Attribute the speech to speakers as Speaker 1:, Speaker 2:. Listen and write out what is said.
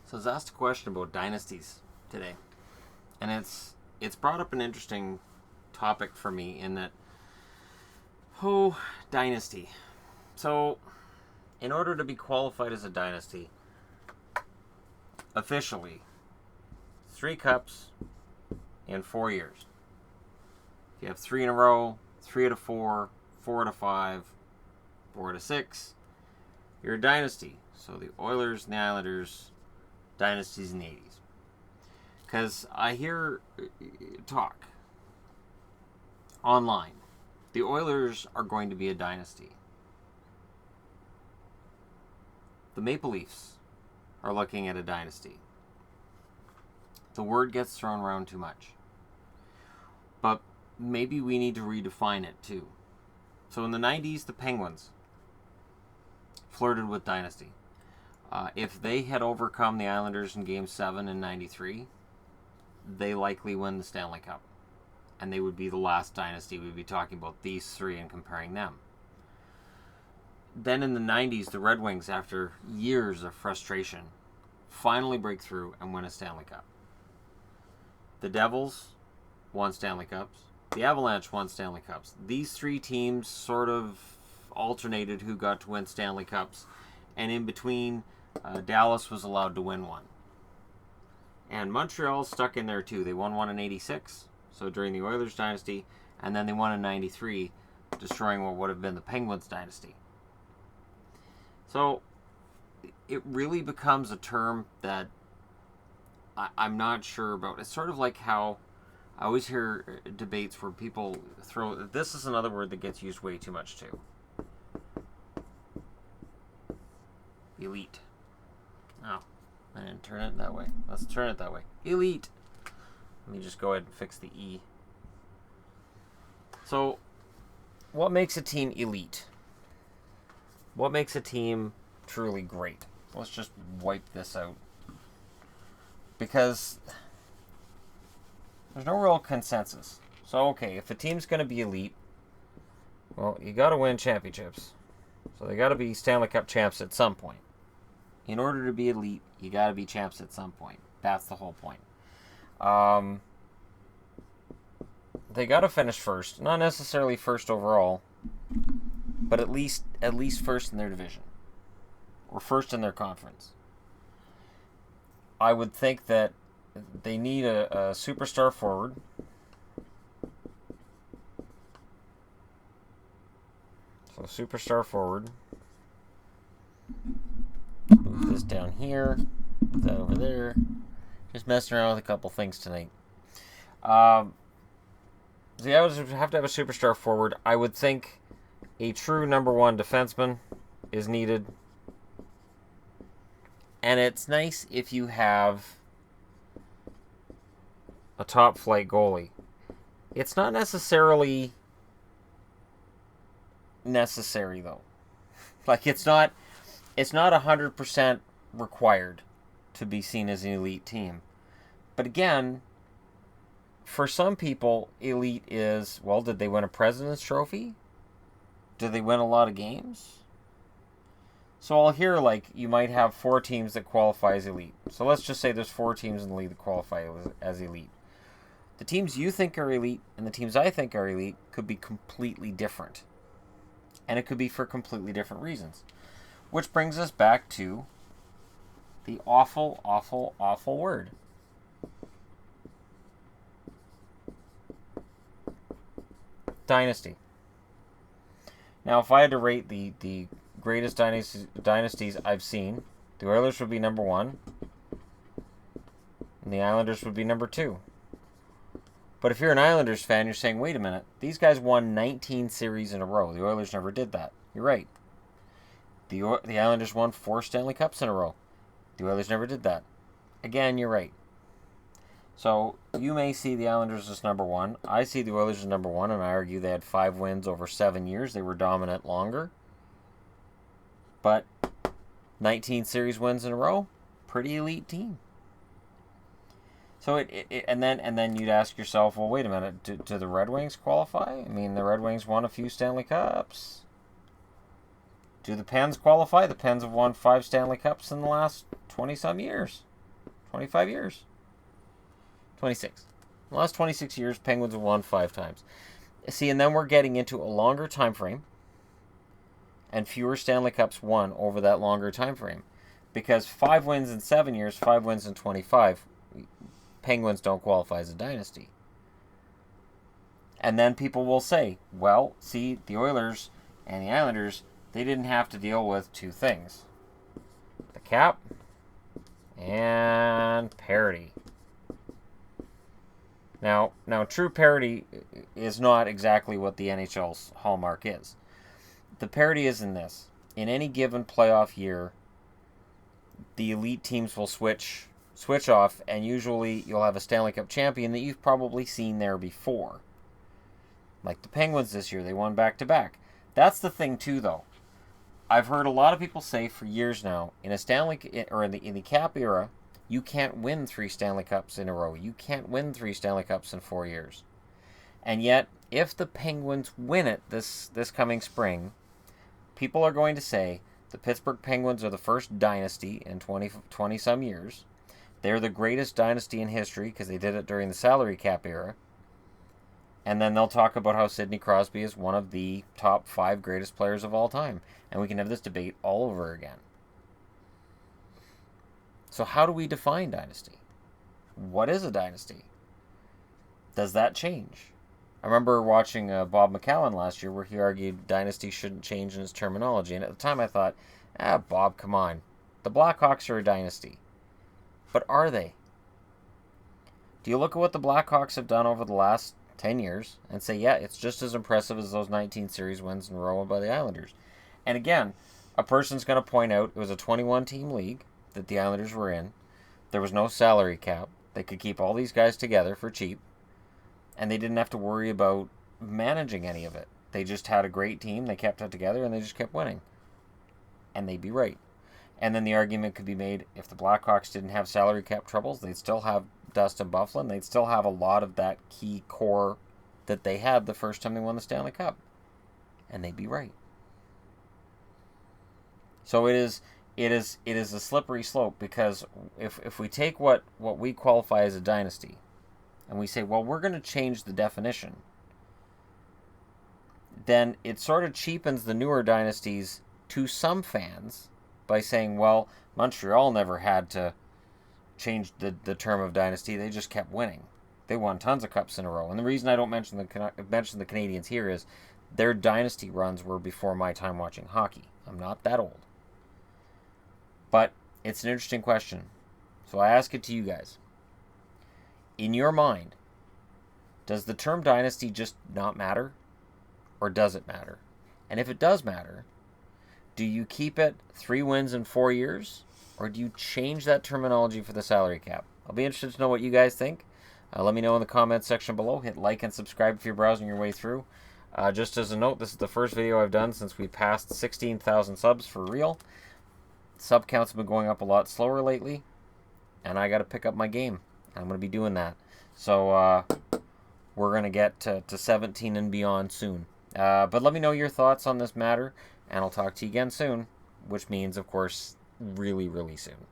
Speaker 1: So I was asked a question about dynasties today, and it's brought up an interesting topic for me in that, dynasty. So, in order to be qualified as a dynasty, officially, 3 cups in 4 years. If you have 3 in a row, 3 out of 4, 4 out of 5, 4 out of 6, you're a dynasty. So the Oilers and the Islanders, dynasties in the 80s. Because I hear talk online. The Oilers are going to be a dynasty. The Maple Leafs are looking at a dynasty. The word gets thrown around too much. But maybe we need to redefine it too. So in the 90s, the Penguins flirted with dynasty. If they had overcome the Islanders in Game 7 in 93, they likely win the Stanley Cup. And they would be the last dynasty. We'd be talking about these 3 and comparing them. Then in the 90s, the Red Wings, after years of frustration, finally break through and win a Stanley Cup. The Devils won Stanley Cups. The Avalanche won Stanley Cups. These 3 teams sort of alternated who got to win Stanley Cups. And in between, Dallas was allowed to win one. And Montreal stuck in there too. They won one in 86, so during the Oilers dynasty, and then they won in 93, destroying what would have been the Penguins dynasty. So it really becomes a term that I'm not sure about. It's sort of like how I always hear debates where people throw, this is another word that gets used way too much too. Elite. Oh, I didn't turn it that way. Let's turn it that way. Elite. Let me just go ahead and fix the E. So, what makes a team elite? What makes a team truly great? Let's just wipe this out. Because there's no real consensus. So, okay, if a team's going to be elite, well, you got to win championships. So they got to be Stanley Cup champs at some point. In order to be elite, you got to be champs at some point. That's the whole point. They got to finish first, not necessarily first overall, but at least first in their division or first in their conference. I would think that they need a superstar forward. So superstar forward. Move this down here. Put that over there. Just messing around with a couple things tonight. So yeah, I would have to have a superstar forward. I would think a true number 1 defenseman is needed. And it's nice if you have a top flight goalie. It's not necessarily necessary though. Like it's not 100% required to be seen as an elite team. But again, for some people, elite is, well, did they win a President's Trophy? Did they win a lot of games? So I'll hear, like, you might have 4 teams that qualify as elite. So let's just say there's 4 teams in the league that qualify as elite. The teams you think are elite and the teams I think are elite could be completely different. And it could be for completely different reasons. Which brings us back to the awful, awful, awful word. Dynasty. Now, if I had to rate the greatest dynasties I've seen, the Oilers would be number 1, and the Islanders would be number 2. But if you're an Islanders fan, you're saying, wait a minute, these guys won 19 series in a row. The Oilers never did that. You're right. The Islanders won 4 Stanley Cups in a row. The Oilers never did that. Again, you're right. So, you may see the Islanders as number 1. I see the Oilers as number 1, and I argue they had 5 wins over 7 years. They were dominant longer. But 19 series wins in a row, pretty elite team. So and then you'd ask yourself, well, wait a minute, do the Red Wings qualify? I mean, the Red Wings won a few Stanley Cups. Do the Pens qualify? The Pens have won 5 Stanley Cups in the last 20-some years. 25 years. 26. The last 26 years, Penguins have won 5 times. See, and then we're getting into a longer time frame and fewer Stanley Cups won over that longer time frame. Because 5 wins in 7 years, 5 wins in 25, Penguins don't qualify as a dynasty. And then people will say, well, see, the Oilers and the Islanders, they didn't have to deal with 2 things. The cap and parity. Now, true parity is not exactly what the NHL's hallmark is. The parity is in this. In any given playoff year, the elite teams will switch off, and usually you'll have a Stanley Cup champion that you've probably seen there before. Like the Penguins this year, they won back-to-back. That's the thing too, though. I've heard a lot of people say for years now, in the cap era, you can't win 3 Stanley Cups in a row. You can't win 3 Stanley Cups in 4 years. And yet, if the Penguins win it this coming spring, people are going to say the Pittsburgh Penguins are the first dynasty in 20 some years. They're the greatest dynasty in history because they did it during the salary cap era. And then they'll talk about how Sidney Crosby is one of the top 5 greatest players of all time. And we can have this debate all over again. So how do we define dynasty? What is a dynasty? Does that change? I remember watching Bob McCallum last year where he argued dynasty shouldn't change in his terminology. And at the time I thought, Bob, come on. The Blackhawks are a dynasty. But are they? Do you look at what the Blackhawks have done over the last 10 years and say, yeah, it's just as impressive as those 19 series wins in a row by the Islanders? And again, a person's going to point out it was a 21-team league that the Islanders were in. There was no salary cap. They could keep all these guys together for cheap. And they didn't have to worry about managing any of it. They just had a great team. They kept it together and they just kept winning. And they'd be right. And then the argument could be made, if the Blackhawks didn't have salary cap troubles, they'd still have Dustin Byfuglien. They'd still have a lot of that key core that they had the first time they won the Stanley Cup. And they'd be right. So it is a slippery slope, because if we take what we qualify as a dynasty and we say, well, we're going to change the definition, then it sort of cheapens the newer dynasties to some fans by saying, well, Montreal never had to change the term of dynasty. They just kept winning. They won tons of cups in a row. And the reason I don't mention the Canadiens here is their dynasty runs were before my time watching hockey. I'm not that old. But it's an interesting question. So I ask it to you guys. In your mind, does the term dynasty just not matter? Or does it matter? And if it does matter, do you keep it 3 wins in 4 years? Or do you change that terminology for the salary cap? I'll be interested to know what you guys think. Let me know in the comments section below. Hit like and subscribe if you're browsing your way through. Just as a note, this is the first video I've done since we passed 16,000 subs for real. Sub counts have been going up a lot slower lately, and I got to pick up my game. I'm going to be doing that. So we're going to get to 17 and beyond soon. But let me know your thoughts on this matter, and I'll talk to you again soon, which means, of course, really, really soon.